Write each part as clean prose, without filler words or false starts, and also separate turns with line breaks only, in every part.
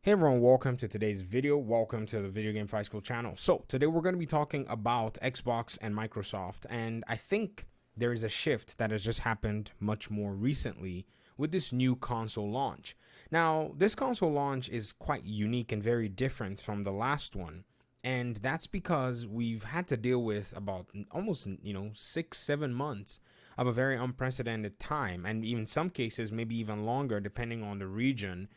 Hey everyone, welcome to today's video. Welcome to the Video Game Fight School channel. So today we're going to be talking about Xbox and Microsoft, and I think there is a shift that has just happened much more recently with this new console launch. Now, this console launch is quite unique and very different from the last one. And that's because we've had to deal with about almost 6-7 months of a very unprecedented time, and even some cases maybe even longer depending on the region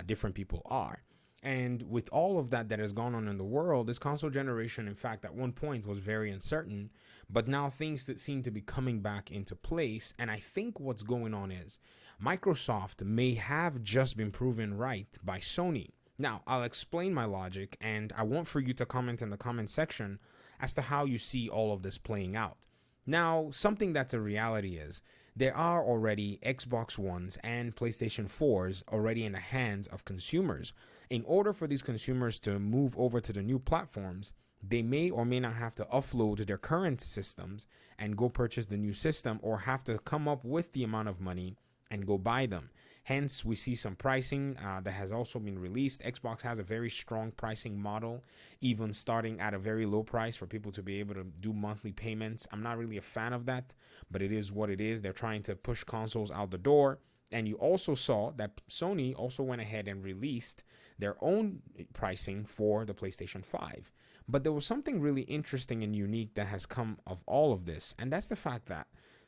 different people are. And with all of that has gone on in the world, this console generation, in fact, at one point was very uncertain, but now things that seem to be coming back into place. And I think what's going on is Microsoft may have just been proven right by Sony. Now, I'll explain my logic, and I want for you to comment in the comment section as to how you see all of this playing out. Now, something that's a reality is there are already Xbox Ones and PlayStation 4s already in the hands of consumers. In order for these consumers to move over to the new platforms, they may or may not have to offload their current systems and go purchase the new system, or have to come up with the amount of money and go buy them. Hence, we see some pricing that has also been released. Xbox has a very strong pricing model, even starting at a very low price for people to be able to do monthly payments. I'm not really a fan of that, but it is what it is. They're trying to push consoles out the door. And you also saw that Sony also went ahead and released their own pricing for the PlayStation 5. But there was something really interesting and unique that has come of all of this, and that's the fact that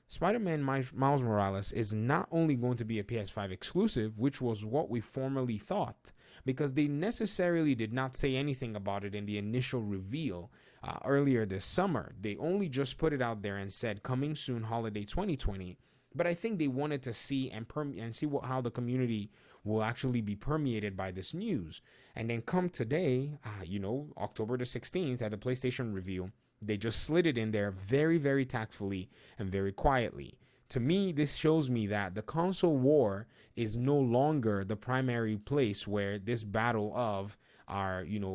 Spider-Man Miles Morales is not only going to be a PS5 exclusive, which was what we formerly thought, because they necessarily did not say anything about it in the initial reveal earlier this summer. They only just put it out there and said coming soon, holiday 2020. But I think they wanted to see and see how the community will actually be permeated by this news. And then come today, October the 16th at the PlayStation reveal, they just slid it in there very, very tactfully and very quietly. To me, this shows me that the console war is no longer the primary place where this battle of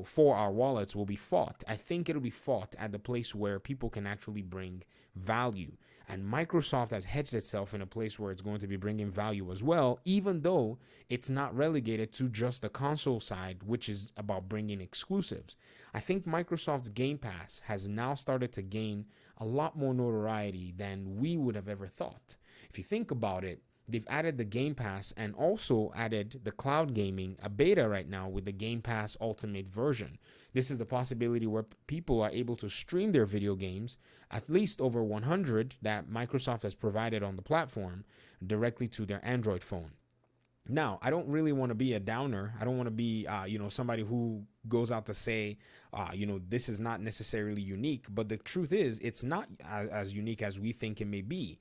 for our wallets will be fought. I think it'll be fought at the place where people can actually bring value. And Microsoft has hedged itself in a place where it's going to be bringing value as well, even though it's not relegated to just the console side, which is about bringing exclusives. I think Microsoft's Game Pass has now started to gain a lot more notoriety than we would have ever thought. If you think about it, they've added the Game Pass and also added the cloud gaming, a beta right now with the Game Pass Ultimate version. This is the possibility where people are able to stream their video games, at least over 100 that Microsoft has provided on the platform, directly to their Android phone. Now, I don't really want to be a downer. I don't want to be, somebody who goes out to say, this is not necessarily unique. But the truth is, it's not as unique as we think it may be.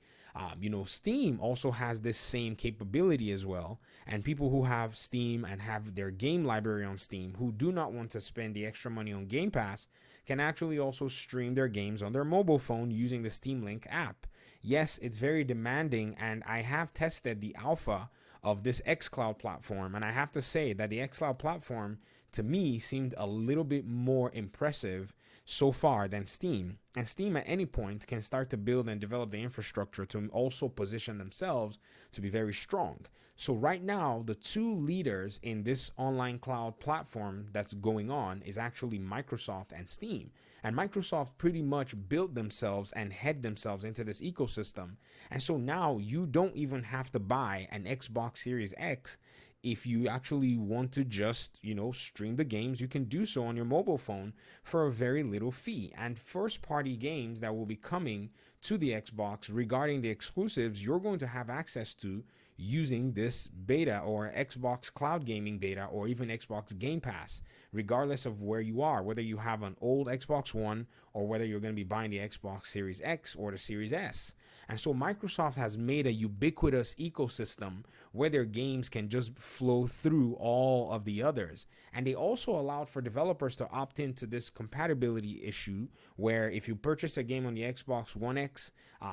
Steam also has this same capability as well. And people who have Steam and have their game library on Steam, who do not want to spend the extra money on Game Pass, can actually also stream their games on their mobile phone using the Steam Link app. Yes, it's very demanding, and I have tested the alpha of this xCloud platform, and I have to say that the xCloud platform to me seemed a little bit more impressive so far than Steam. And Steam at any point can start to build and develop the infrastructure to also position themselves to be very strong. So right now, the two leaders in this online cloud platform that's going on is actually Microsoft and Steam. And Microsoft pretty much built themselves and head themselves into this ecosystem. And so now you don't even have to buy an Xbox Series X. If you actually want to just, stream the games, you can do so on your mobile phone for a very little fee. And first party games that will be coming to the Xbox regarding the exclusives, you're going to have access to using this beta or Xbox Cloud Gaming beta or even Xbox Game Pass, regardless of where you are, whether you have an old Xbox One or whether you're going to be buying the Xbox Series X or the Series S. And so Microsoft has made a ubiquitous ecosystem where their games can just flow through all of the others. And they also allowed for developers to opt into this compatibility issue where if you purchase a game on the Xbox One X,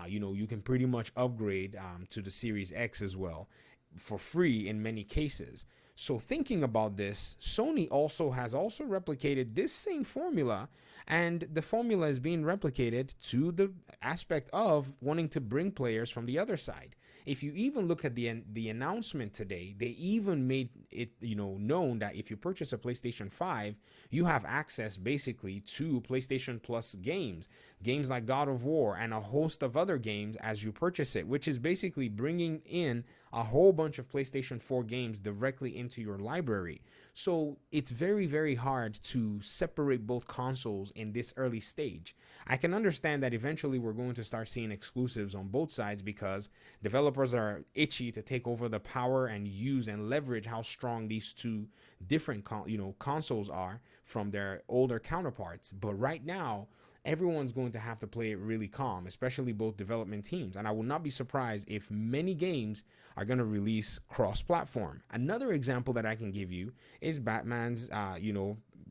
you can pretty much upgrade to the Series X as well for free in many cases. So thinking about this, Sony also has also replicated this same formula, and the formula is being replicated to the aspect of wanting to bring players from the other side. If you even look at the announcement today, they even made it known that if you purchase a PlayStation 5, you have access basically to PlayStation Plus games like God of War and a host of other games as you purchase it, which is basically bringing in a whole bunch of PlayStation 4 games directly into your library. So it's very, very hard to separate both consoles in this early stage. I can understand that eventually we're going to start seeing exclusives on both sides because developers are itchy to take over the power and use and leverage how strong these two different consoles are from their older counterparts. But right now, everyone's going to have to play it really calm, especially both development teams. And I will not be surprised if many games are going to release cross-platform. Another example that I can give you is Batman's,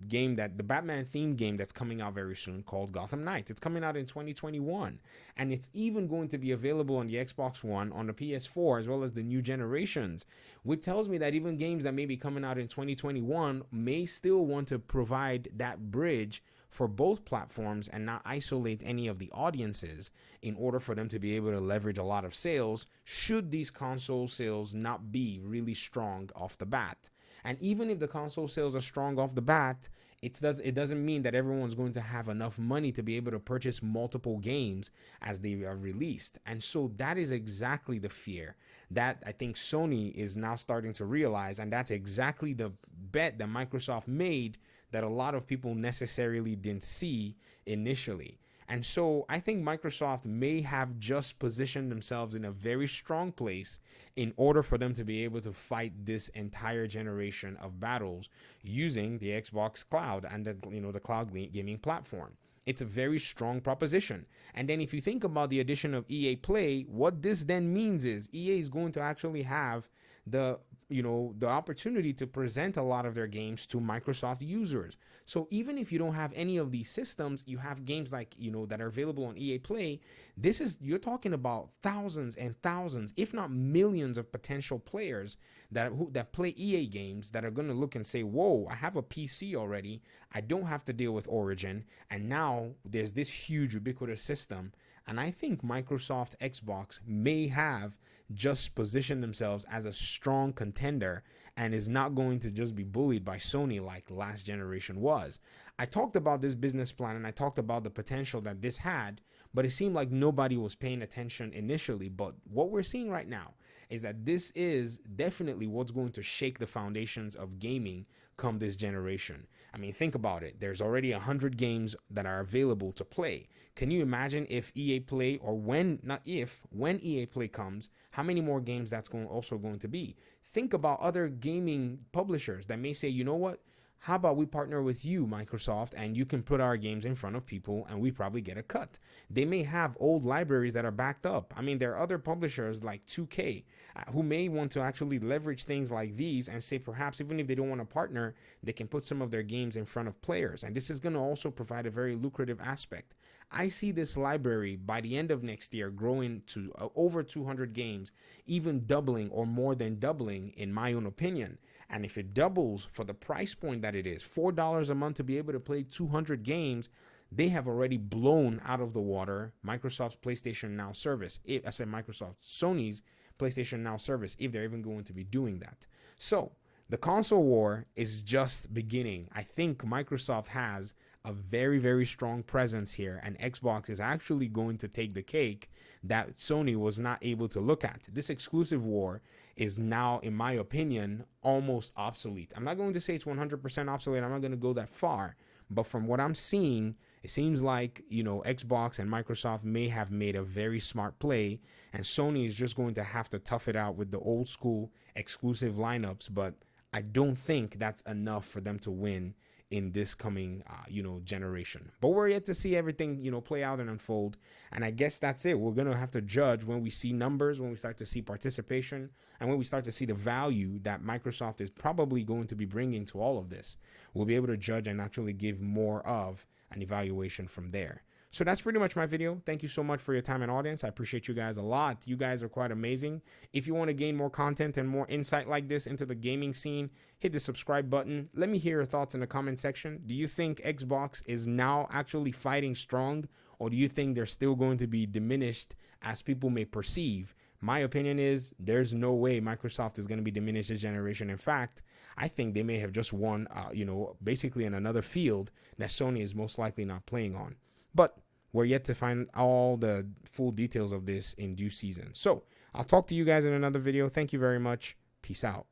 game the Batman themed game that's coming out very soon called Gotham Knights. It's coming out in 2021, and it's even going to be available on the Xbox One, on the PS4, as well as the new generations, which tells me that even games that may be coming out in 2021 may still want to provide that bridge for both platforms and not isolate any of the audiences in order for them to be able to leverage a lot of sales should these console sales not be really strong off the bat. And even if the console sales are strong off the bat, it doesn't mean that everyone's going to have enough money to be able to purchase multiple games as they are released. And so that is exactly the fear that I think Sony is now starting to realize. And that's exactly the bet that Microsoft made that a lot of people necessarily didn't see initially. And so I think Microsoft may have just positioned themselves in a very strong place in order for them to be able to fight this entire generation of battles using the Xbox Cloud and the cloud gaming platform. It's a very strong proposition. And then if you think about the addition of EA Play, what this then means is EA is going to actually have the opportunity to present a lot of their games to Microsoft users. So even if you don't have any of these systems, you have games like, that are available on EA Play. You're talking about thousands and thousands, if not millions of potential players that play EA games that are going to look and say, whoa, I have a PC already. I don't have to deal with Origin. And now there's this huge ubiquitous system. And I think Microsoft Xbox may have just positioned themselves as a strong contender and is not going to just be bullied by Sony like last generation was. I talked about this business plan and I talked about the potential that this had, but it seemed like nobody was paying attention initially. But what we're seeing right now is that this is definitely what's going to shake the foundations of gaming come this generation. I mean, think about it. There's already 100 games that are available to play. Can you imagine if EA Play, or when EA Play comes, how many more games that's also going to be? Think about other gaming publishers that may say, you know what? How about we partner with you, Microsoft, and you can put our games in front of people and we probably get a cut. They may have old libraries that are backed up. I mean, there are other publishers like 2K who may want to actually leverage things like these and say perhaps even if they don't want to partner, they can put some of their games in front of players. And this is going to also provide a very lucrative aspect. I see this library by the end of next year growing to over 200 games, even doubling or more than doubling in my own opinion. And if it doubles for the price point that it is, $4 a month to be able to play 200 games, they have already blown out of the water Microsoft's PlayStation Now service. Sony's PlayStation Now service, if they're even going to be doing that. So the console war is just beginning. I think Microsoft has a very, very strong presence here, and Xbox is actually going to take the cake that Sony was not able to look at. This exclusive war is now, in my opinion, almost obsolete. I'm not going to say it's 100% obsolete. I'm not going to go that far. But from what I'm seeing, it seems like, Xbox and Microsoft may have made a very smart play, and Sony is just going to have to tough it out with the old school exclusive lineups. But I don't think that's enough for them to win in this coming, generation. But we're yet to see everything, play out and unfold. And I guess that's it. We're going to have to judge when we see numbers, when we start to see participation, and when we start to see the value that Microsoft is probably going to be bringing to all of this. We'll be able to judge and actually give more of an evaluation from there. So that's pretty much my video. Thank you so much for your time and audience. I appreciate you guys a lot. You guys are quite amazing. If you want to gain more content and more insight like this into the gaming scene, hit the subscribe button. Let me hear your thoughts in the comment section. Do you think Xbox is now actually fighting strong, or do you think they're still going to be diminished as people may perceive? My opinion is there's no way Microsoft is going to be diminished this generation. In fact, I think they may have just won, basically in another field that Sony is most likely not playing on. But we're yet to find all the full details of this in due season. So I'll talk to you guys in another video. Thank you very much. Peace out.